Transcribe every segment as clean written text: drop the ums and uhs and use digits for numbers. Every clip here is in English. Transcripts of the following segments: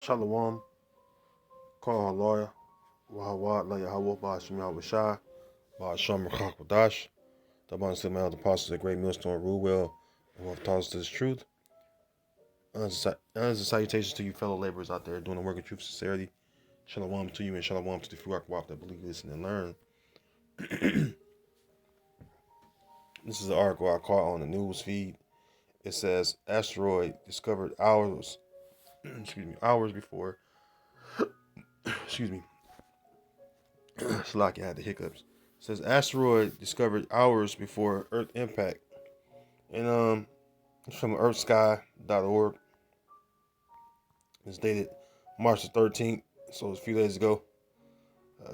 Shalom, call her lawyer, Wahawad, La Yahawah, Ba'ashim Yahweh Ba'asham Rachak the Bible said, man, the apostles, a great millstone, rule well, and who have taught us this truth. Honors and salutations to you, fellow laborers out there doing the work of truth and sincerity. Shalom to you, and shalom to the few Wap that believe, listen, and learn. This is an article I caught on the news feed. It says, asteroid discovered hours, hours before, excuse me, Slocky had the hiccups. It says asteroid discovered hours before Earth impact. And it's from earthsky.org. It's dated March the 13th, so it's a few days ago,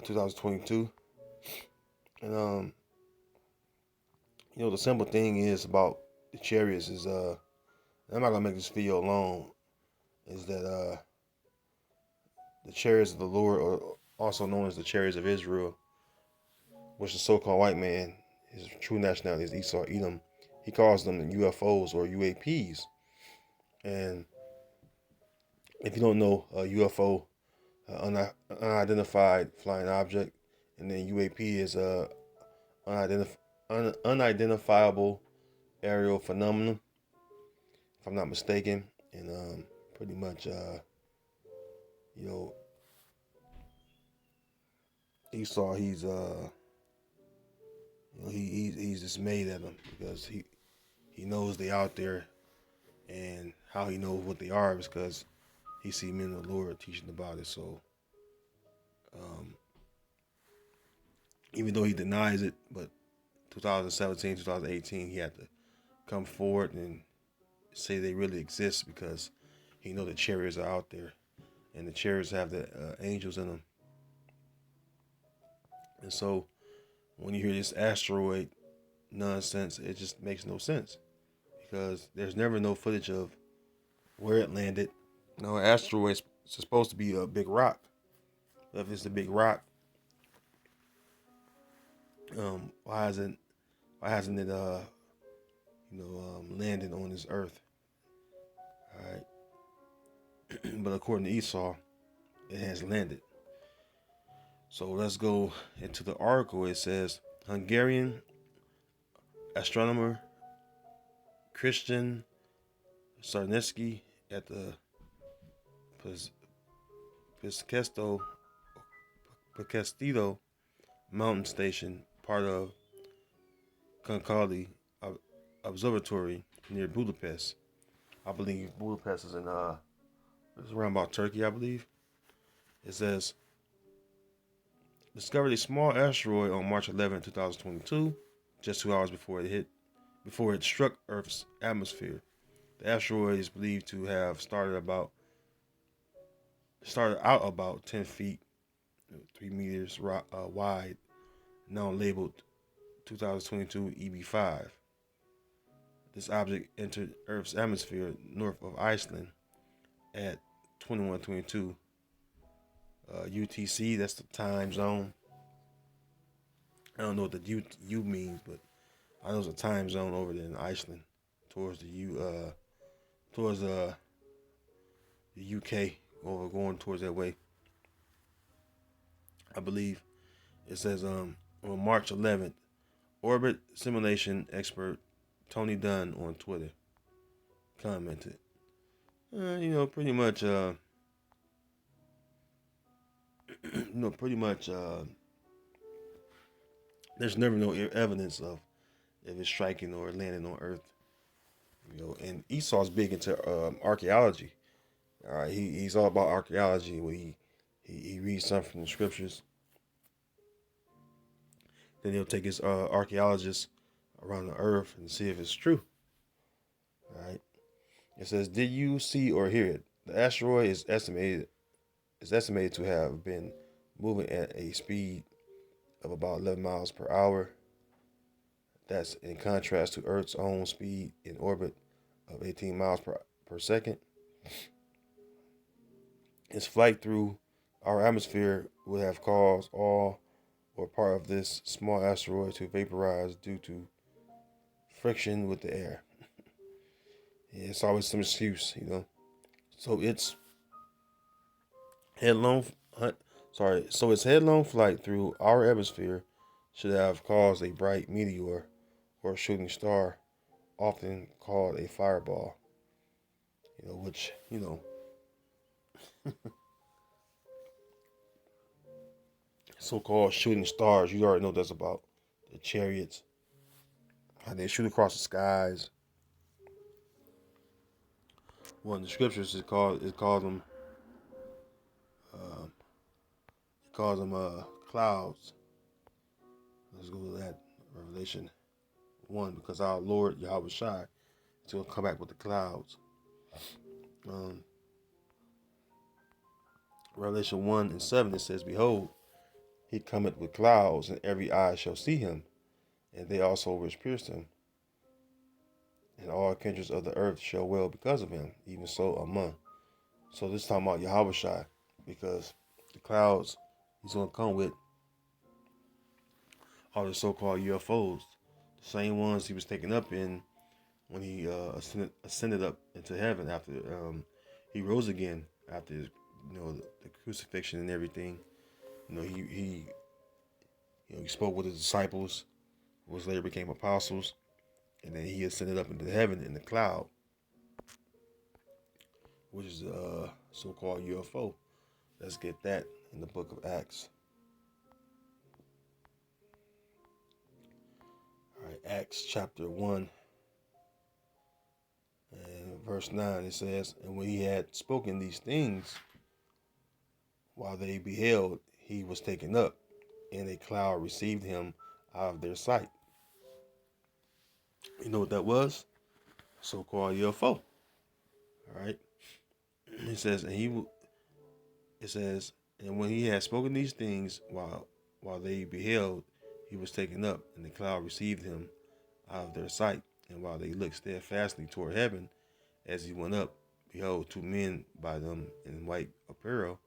2022. And the simple thing is about the chariots is I'm not gonna make this video long. Is that the chariots of the Lord, or also known as the chariots of Israel, which the so-called white man, his true nationality is Esau Edom. He calls them UFOs or UAPs. And if you don't know, UFO, unidentified flying object, and then UAP is a unidentifiable aerial phenomenon, if I'm not mistaken. And pretty much, you know, Esau, he's dismayed at them because he knows they out there, and how he knows what they are is because he see men of the Lord teaching about it. So, um, even though he denies it, but 2017, 2018, he had to come forward and say they really exist because he know the chariots are out there, and the chariots have the angels in them. And so when you hear this asteroid nonsense, it just makes no sense because there's never no footage of where it landed. No, asteroid is supposed to be a big rock. If it's a big rock, why hasn't it landed on this earth? All right, but according to Esau, it has landed. So let's go into the article. It says Hungarian astronomer Christian Sarnecki at the Pesquesto mountain station, part of Conkaldi Observatory near Budapest. I believe Budapest is it's around about Turkey, I believe. It says discovered a small asteroid on March 11, 2022, just 2 hours before it struck Earth's atmosphere. The asteroid is believed to have started out about 10 feet, 3 meters wide, now labeled 2022 EB5. This object entered Earth's atmosphere north of Iceland at 2122 UTC. That's the time zone. I don't know what the U means, but I know it's a time zone over there in Iceland, towards the UK, over going towards that way. I believe it says on March 11th, orbit simulation expert Tony Dunn on Twitter commented, pretty much, pretty much, there's never no evidence of if it's striking or landing on Earth. And Esau's big into archaeology. All right, he's all about archaeology. Where he reads something from the scriptures, then he'll take his archaeologists around the earth and see if it's true. All right. It says, "Did you see or hear it? The asteroid is estimated to have been moving at a speed of about 11 miles per hour. That's in contrast to Earth's own speed in orbit of 18 miles per second. Its flight through our atmosphere would have caused all or part of this small asteroid to vaporize due to friction with the air." Yeah, it's always some excuse. So it's Headlong, so its headlong flight through our atmosphere should have caused a bright meteor or shooting star, often called a fireball. Which so-called shooting stars. You already know that's about the chariots, how they shoot across the skies. One of the scriptures it calls them clouds. Let's go to that Revelation 1, because our Lord Yahweh Shai is going to come back with the clouds. Um, Revelation 1 and 7, it says, "Behold, he cometh with clouds, and every eye shall see him, and they also which pierced him. And all kindreds of the earth shall wail because of him, even so among." So this is talking about Yahweh Shai, because the clouds he's going to come with are the so-called UFOs, the same ones he was taken up in when he ascended up into heaven after he rose again after the crucifixion and everything. He spoke with his disciples, which later became apostles, and then he ascended up into heaven in the cloud, which is a so-called UFO. Let's get that in the book of Acts. All right, Acts chapter 1 and verse 9, it says, "And when he had spoken these things, while they beheld, he was taken up, and a cloud received him out of their sight." You know what that was? So-called UFO. All right. It says, "And when he had spoken these things, while they beheld, he was taken up, and the cloud received him out of their sight. And while they looked steadfastly toward heaven, as he went up, behold, two men by them in white apparel,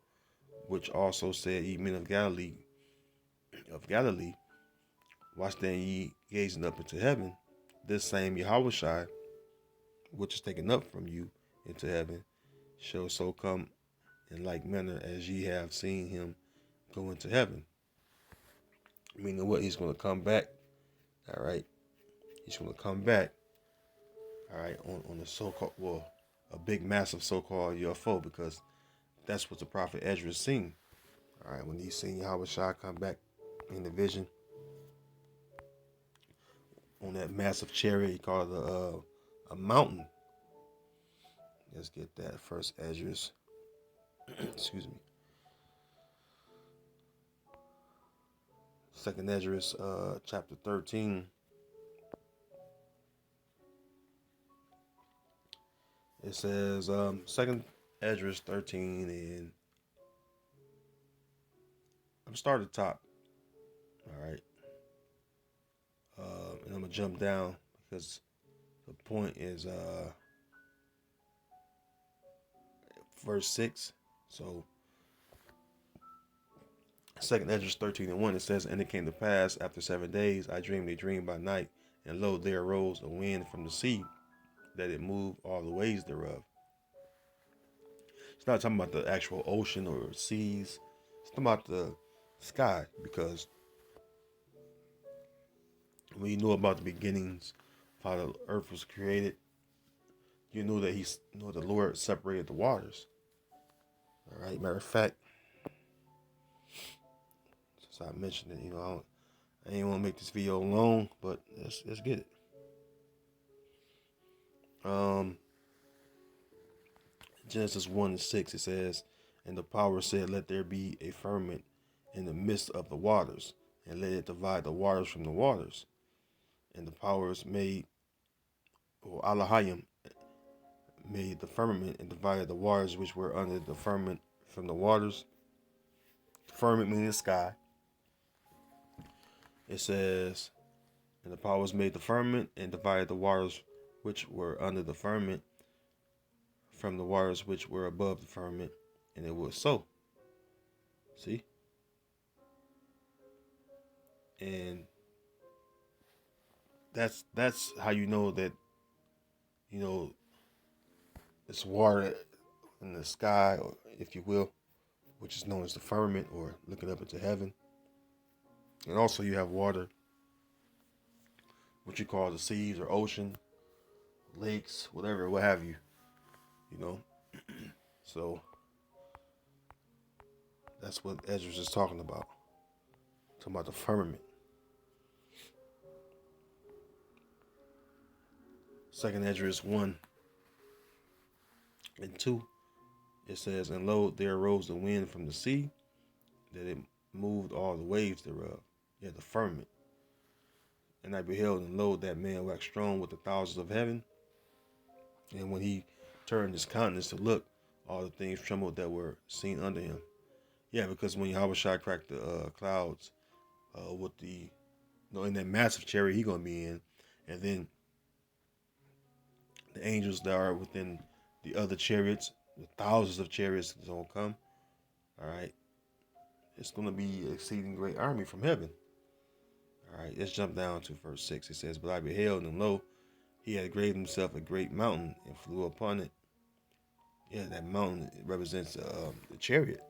which also said, Ye men of Galilee, why stand ye gazing up into heaven? This same Yahushua, which is taken up from you into heaven, shall so come in like manner as ye have seen him go into heaven." Meaning what? He's going to come back. All right. He's going to come back. All right. On the so-called, well, a big, massive so-called UFO, because that's what the prophet Ezra seen. All right. When he seen Yahweh Shah come back in the vision on that massive chariot, he called it a mountain. Let's get that first Ezra's. Excuse me. Second Ezra's chapter 13. It says Second Ezra's 13, and I'm starting at the top. All right. And I'm gonna jump down because the point is verse 6. So Second Ezra's 13 and 1, it says, "And it came to pass after 7 days, I dreamed a dream by night, and lo, there arose a wind from the sea, that it moved all the ways thereof." It's not talking about the actual ocean or seas. It's talking about the sky, because when you know about the beginnings of how the earth was created, you know that the Lord separated the waters. All right. Matter of fact, since I mentioned it, I ain't want to make this video long, but let's get it. Um, Genesis 1 and 6, it says, "And the power said, Let there be a firmament in the midst of the waters, and let it divide the waters from the waters. And the powers made, or Alahayim, made the firmament and divided the waters which were under the firmament from the waters." The firmament meaning the sky. It says, "And the powers made the firmament and divided the waters which were under the firmament from the waters which were above the firmament, and it was so." See? And that's how you know that, you know, it's water in the sky, or if you will, which is known as the firmament or looking up into heaven. And also you have water, what you call the seas or ocean, lakes, whatever, what have you, you know. So that's what Esdras is talking about the firmament. Second Esdras 1 and 2, it says, and lo, there arose the wind from the sea, that it moved all the waves thereof. Yeah, the firmament. And I beheld, and lo, that man waxed strong with the thousands of heaven. And when he turned his countenance to look, all the things trembled that were seen under him. Yeah, because when Yahushua cracked the clouds with the, in that massive chariot he gonna be in, and then the angels that are within the other chariots, the thousands of chariots that's gonna come. All right, it's gonna be an exceeding great army from heaven. All right, let's jump down to verse 6. It says, but I beheld, and lo, he had graved himself a great mountain and flew upon it. Yeah, that mountain represents the chariot.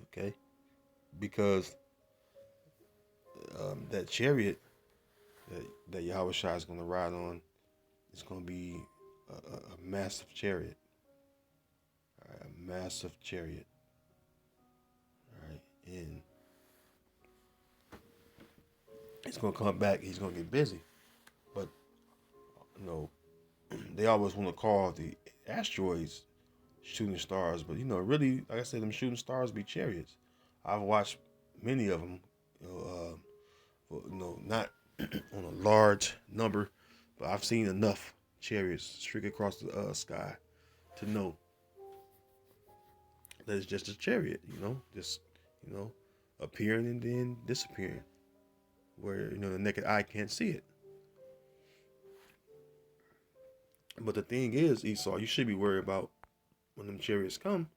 Okay, because that chariot that Yahweh Shai is going to ride on is going to be a massive chariot. All right, a massive chariot. All right, and he's going to come back. He's going to get busy, but they always want to call the asteroids shooting stars, but really, like I said, them shooting stars be chariots. I've watched many of them. Not on a large number, but I've seen enough chariots streak across the sky to know that it's just a chariot, just, appearing and then disappearing, where, the naked eye can't see it. But the thing is, Esau, you should be worried about when them chariots come,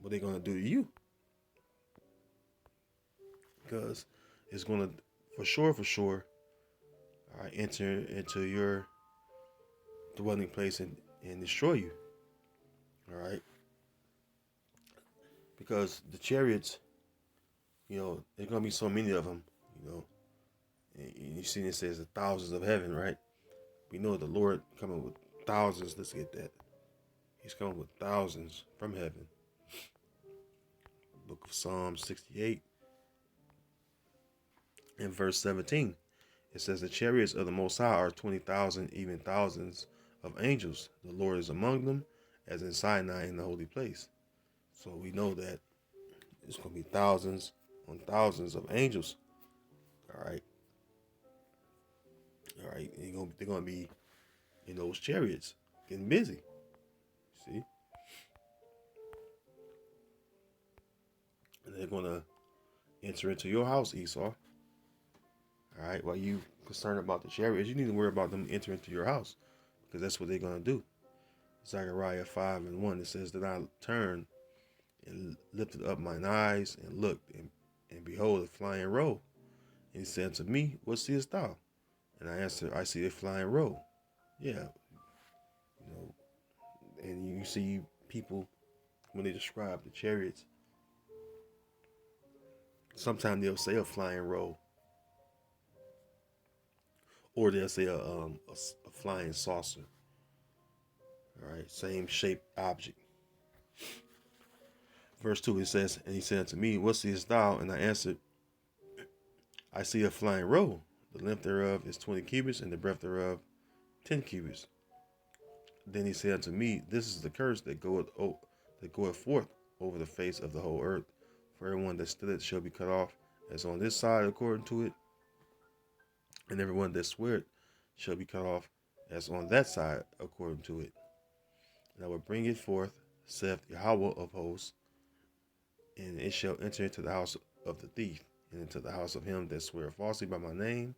what they're going to do to you. Because it's going to, for sure, enter into your dwelling place and destroy you. All right. Because the chariots, there's going to be so many of them, and you see it says the thousands of heaven, right? We know the Lord coming with thousands. Let's get that. He's coming with thousands from heaven. Book of Psalm 68 in verse 17. It says, the chariots of the Most High are 20,000, even thousands of angels. The Lord is among them, as in Sinai in the holy place. So we know that it's going to be thousands on thousands of angels. All right. All right. They're going to be in those chariots getting busy. See? And they're going to enter into your house, Esau. All right. While you concerned about the chariots, you need to worry about them entering into your house, because that's what they're going to do. Zechariah 5 and 1, it says that I turned and lifted up mine eyes and looked, and behold, a flying roll. And he said to me, what seest thou? And I answered, I see a flying roll. Yeah. And you see people, when they describe the chariots, sometimes they'll say a flying roll, or they'll say a flying saucer. All right, same shape object. Verse 2, it says, and he said unto me, what seest thou? And I answered, I see a flying roll. The length thereof is 20 cubits, and the breadth thereof 10 cubits. Then he said unto me, this is the curse that goeth forth over the face of the whole earth. For everyone that stealeth shall be cut off, as on this side according to it, and everyone that sweareth shall be cut off, as on that side according to it. And I will bring it forth, saith Yahweh of hosts, and it shall enter into the house of the thief, and into the house of him that sweareth falsely by my name,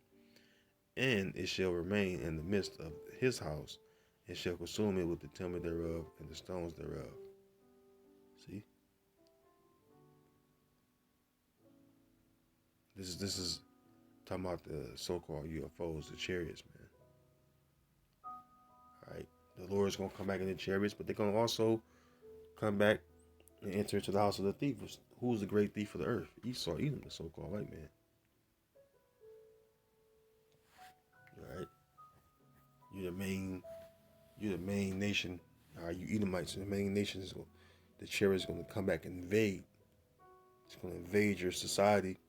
and it shall remain in the midst of his house, and shall consume it with the timber thereof and the stones thereof. See? This is talking about the so-called UFOs, the chariots, man. All right? The Lord's going to come back in the chariots, but they're going to also come back and enter into the house of the thief. Who's the great thief of the earth? Esau, Edom, the so-called white man. All right, you're the main. You're the main nation. All right, you Edomites. The main nation is going. The chariot is going to come back and invade. It's going to invade your society,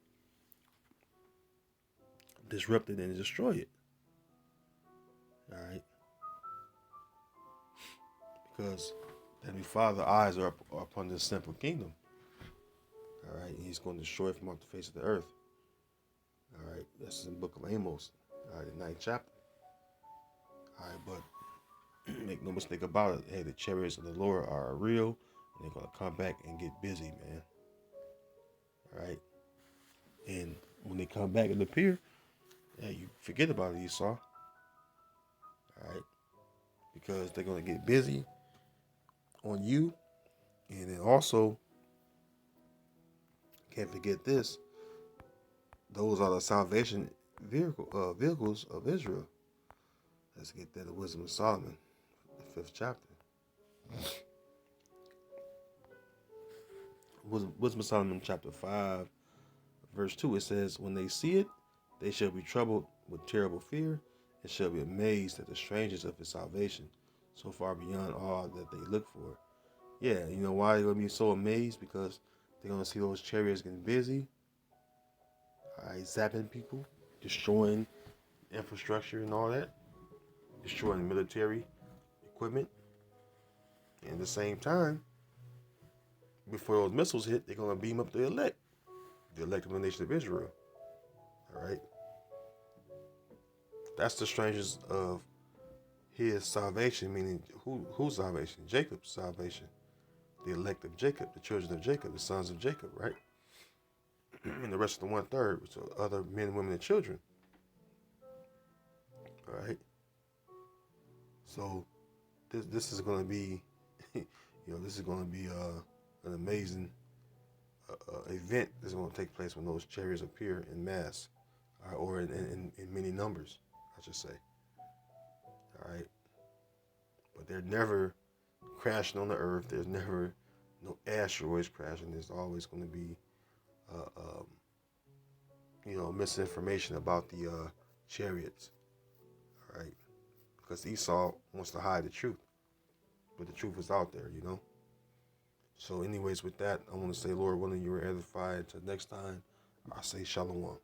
disrupt it, and destroy it. All right, because Heavenly Father's eyes are upon this simple kingdom. All right, and He's going to destroy it from off the face of the earth. All right, that's in the book of Amos. All right, the 9th chapter. All right, but make no mistake about it. Hey, the chariots of the Lord are real, and they're gonna come back and get busy, man. All right, and when they come back and appear, yeah, you forget about it, Esau. All right, because they're gonna get busy on you, and then also can't forget this. Those are the salvation vehicles of Israel. Let's get that. The Wisdom of Solomon, the 5th chapter. Wisdom of Solomon, chapter 5, verse 2. It says, "When they see it, they shall be troubled with terrible fear, and shall be amazed at the strangeness of His salvation, so far beyond all that they look for." Yeah, you know why they're gonna be so amazed? Because they're gonna see those chariots getting busy, all right, zapping people, destroying infrastructure and all that, destroying military equipment. And at the same time, before those missiles hit, they're gonna beam up the elect of the nation of Israel. All right, that's the strangest of His salvation, meaning whose salvation? Jacob's salvation, the elect of Jacob, the children of Jacob, the sons of Jacob, right? And the rest of the 1/3, which are other men, women, and children. All right. So this is going to be, this is going to be an amazing event that's going to take place when those chariots appear in mass, or in many numbers, I should say. All right. But they're never crashing on the earth. There's never no asteroids crashing. There's always going to be, misinformation about the chariots. All right. Because Esau wants to hide the truth, but the truth is out there. So anyways, with that, I want to say, Lord willing, you were edified. Until next time, I say shalom.